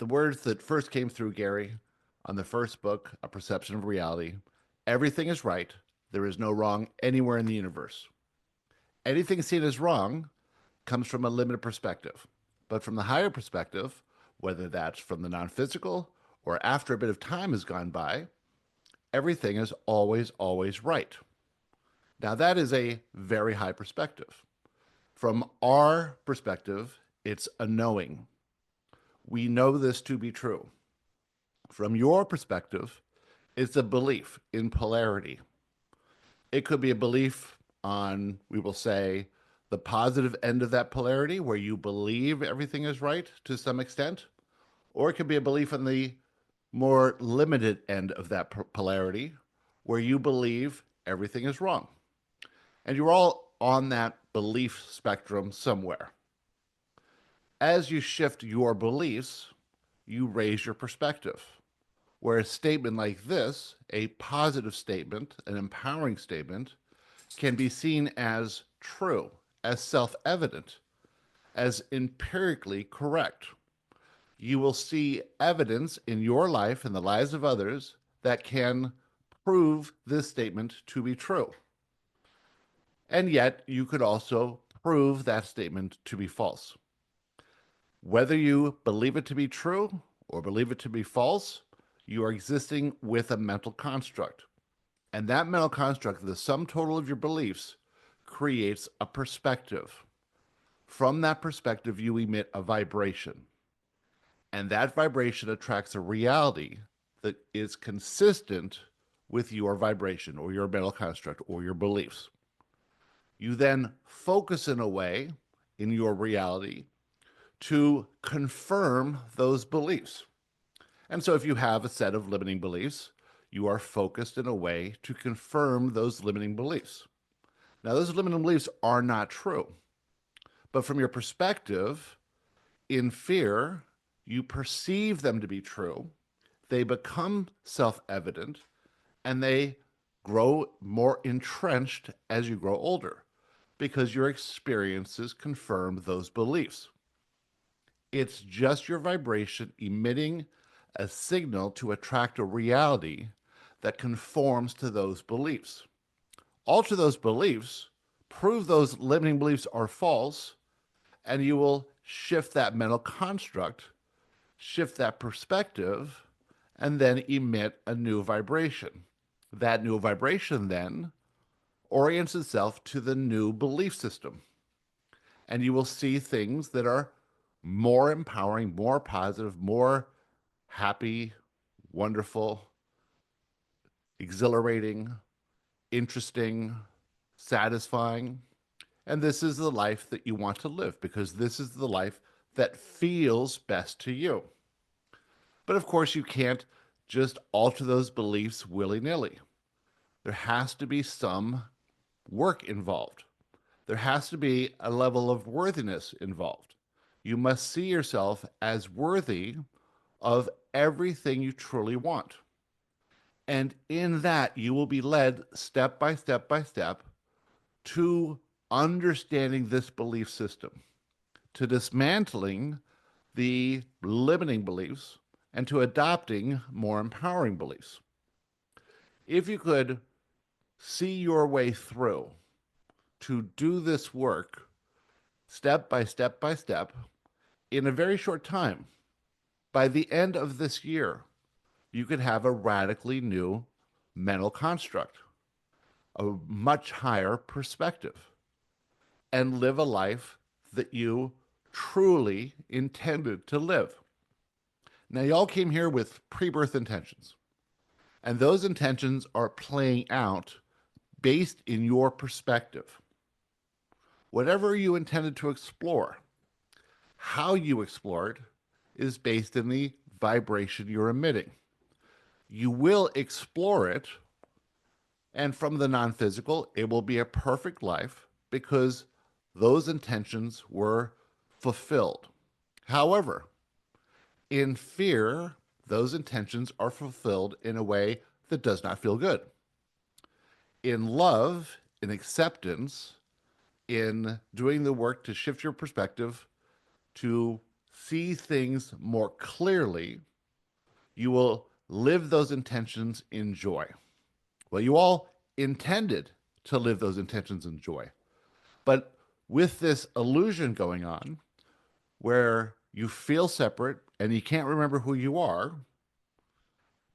the words that first came through Gary on the first book, A Perception of Reality. Everything is right. There is no wrong anywhere in the universe. Anything seen as wrong comes from a limited perspective. But from the higher perspective, whether that's from the non physical or after a bit of time has gone by, everything is always, always right. Now, that is a very high perspective. From our perspective, it's a knowing. We know this to be true. From your perspective, it's a belief in polarity. It could be a belief on, we will say, the positive end of that polarity, where you believe everything is right to some extent, or it could be a belief on the more limited end of that polarity, where you believe everything is wrong. And you're all on that belief spectrum somewhere. As you shift your beliefs, you raise your perspective. Where a statement like this, a positive statement, an empowering statement, can be seen as true, as self evident, as empirically correct. You will see evidence in your life and the lives of others that can prove this statement to be true. And yet, you could also prove that statement to be false. Whether you believe it to be true or believe it to be false, you are existing with a mental construct. And that mental construct, the sum total of your beliefs, creates a perspective. From that perspective, you emit a vibration. And that vibration attracts a reality that is consistent with your vibration or your mental construct or your beliefs. You then focus in a way in your reality to confirm those beliefs. And so if you have a set of limiting beliefs, you are focused in a way to confirm those limiting beliefs. Now, those limiting beliefs are not true. But from your perspective, in fear, you perceive them to be true. They become self evident and they grow more entrenched as you grow older because your experiences confirm those beliefs. It's just your vibration emitting a signal to attract a reality that conforms to those beliefs. Alter those beliefs, prove those limiting beliefs are false, and you will shift that mental construct, shift that perspective, and then emit a new vibration. That new vibration then orients itself to the new belief system. And you will see things that are more empowering, more positive, more happy, wonderful, exhilarating, interesting, satisfying. And this is the life that you want to live because this is the life that feels best to you. But of course, you can't just alter those beliefs willy nilly. There has to be some work involved. There has to be a level of worthiness involved. You must see yourself as worthy of everything you truly want. And in that, you will be led step by step by step to understanding this belief system, to dismantling the limiting beliefs, and to adopting more empowering beliefs. If you could see your way through to do this work step by step by step in a very short time, by the end of this year, you could have a radically new mental construct, a much higher perspective, and live a life that you truly intended to live. Now, y'all came here with pre birth intentions, and those intentions are playing out based in your perspective. Whatever you intended to explore, how you explore it is based in the vibration you're emitting. You will explore it, and from the non physical, it will be a perfect life because those intentions were fulfilled. However, in fear, those intentions are fulfilled in a way that does not feel good. In love, in acceptance, in doing the work to shift your perspective, to see things more clearly, you will live those intentions in joy. Well, you all intended to live those intentions in joy. But with this illusion going on, where you feel separate and you can't remember who you are,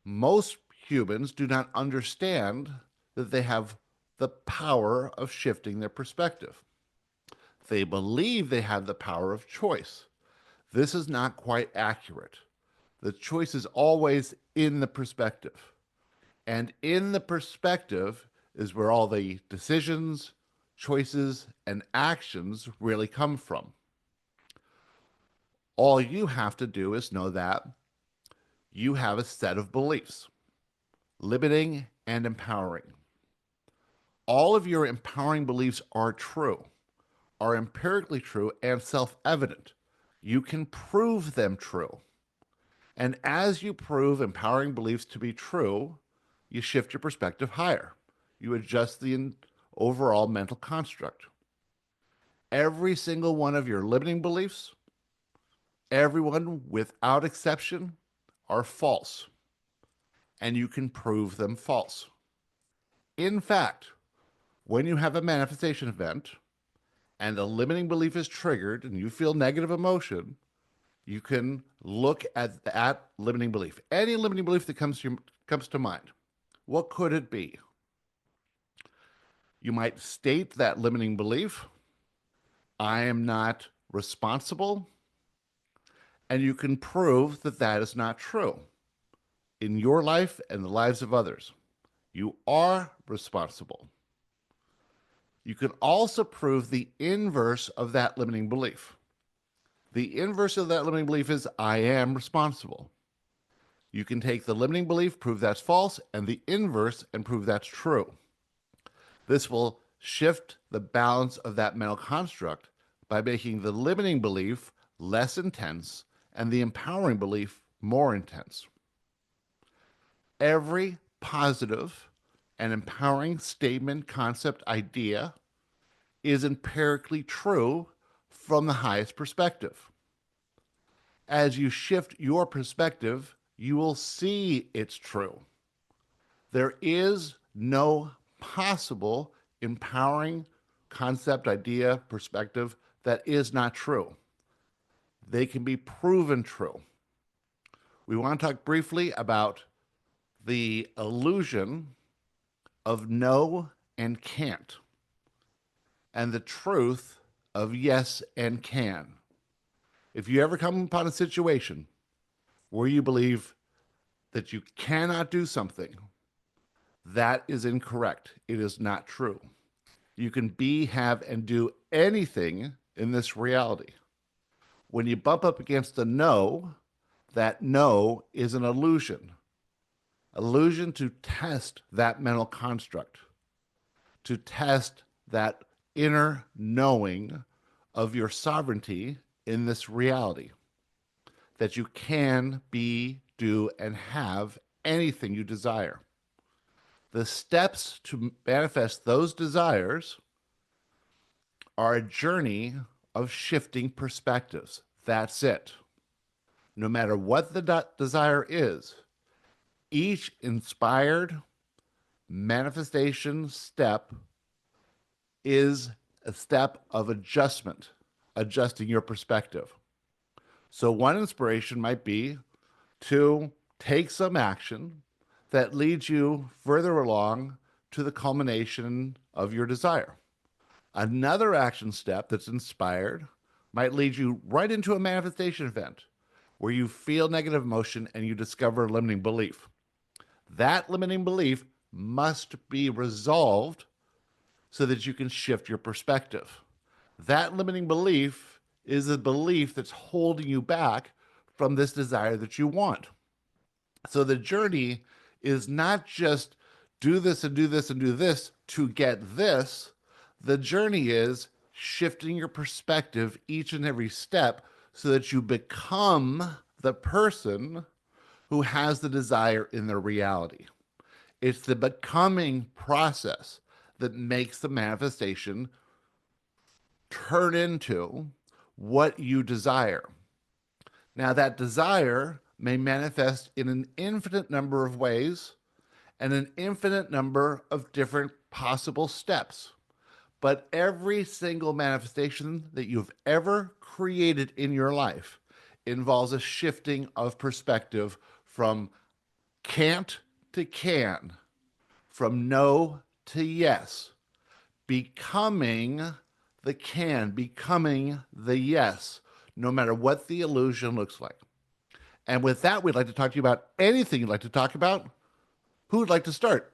most humans do not understand that they have the power of shifting their perspective. They believe they have the power of choice. This is not quite accurate. The choice is always in the perspective. And in the perspective is where all the decisions, choices, and actions really come from. All you have to do is know that you have a set of beliefs, limiting and empowering. All of your empowering beliefs are true, are empirically true and self-evident. You can prove them true. And as you prove empowering beliefs to be true, you shift your perspective higher. You adjust the overall mental construct. Every single one of your limiting beliefs, everyone without exception, are false. And you can prove them false. In fact, when you have a manifestation event and a limiting belief is triggered and you feel negative emotion, you can look at that limiting belief. Any limiting belief that comes to mind. What could it be? You might state that limiting belief, I am not responsible, and you can prove that that is not true in your life and the lives of others. You are responsible. You can also prove the inverse of that limiting belief. The inverse of that limiting belief is I am responsible. You can take the limiting belief, prove that's false, and the inverse and prove that's true. This will shift the balance of that mental construct by making the limiting belief less intense and the empowering belief more intense. Every positive and empowering statement, concept, idea is empirically true from the highest perspective. As you shift your perspective, you will see it's true. There is no possible empowering concept, idea, perspective that is not true. They can be proven true. We want to talk briefly about the illusion of no and can't, and the truth of yes and can. If you ever come upon a situation where you believe that you cannot do something, that is incorrect. It is not true. You can be, have, and do anything in this reality. When you bump up against a no, that no is an illusion. Illusion to test that mental construct, to test that inner knowing of your sovereignty in this reality, that you can be, do, and have anything you desire. The steps to manifest those desires are a journey of shifting perspectives. That's it. No matter what the desire is, each inspired manifestation step is a step of adjustment, adjusting your perspective. So one inspiration might be to take some action that leads you further along to the culmination of your desire. Another action step that's inspired might lead you right into a manifestation event where you feel negative emotion and you discover a limiting belief. That limiting belief must be resolved so that you can shift your perspective. That limiting belief is a belief that's holding you back from this desire that you want. So the journey is not just do this and do this and do this to get this. The journey is shifting your perspective each and every step so that you become the person who has the desire in their reality. It's the becoming process that makes the manifestation turn into what you desire. Now, that desire may manifest in an infinite number of ways and an infinite number of different possible steps. But every single manifestation that you've ever created in your life involves a shifting of perspective from can't to can, from no to yes, becoming the can, becoming the yes, no matter what the illusion looks like. And with that, we'd like to talk to you about anything you'd like to talk about. Who would like to start?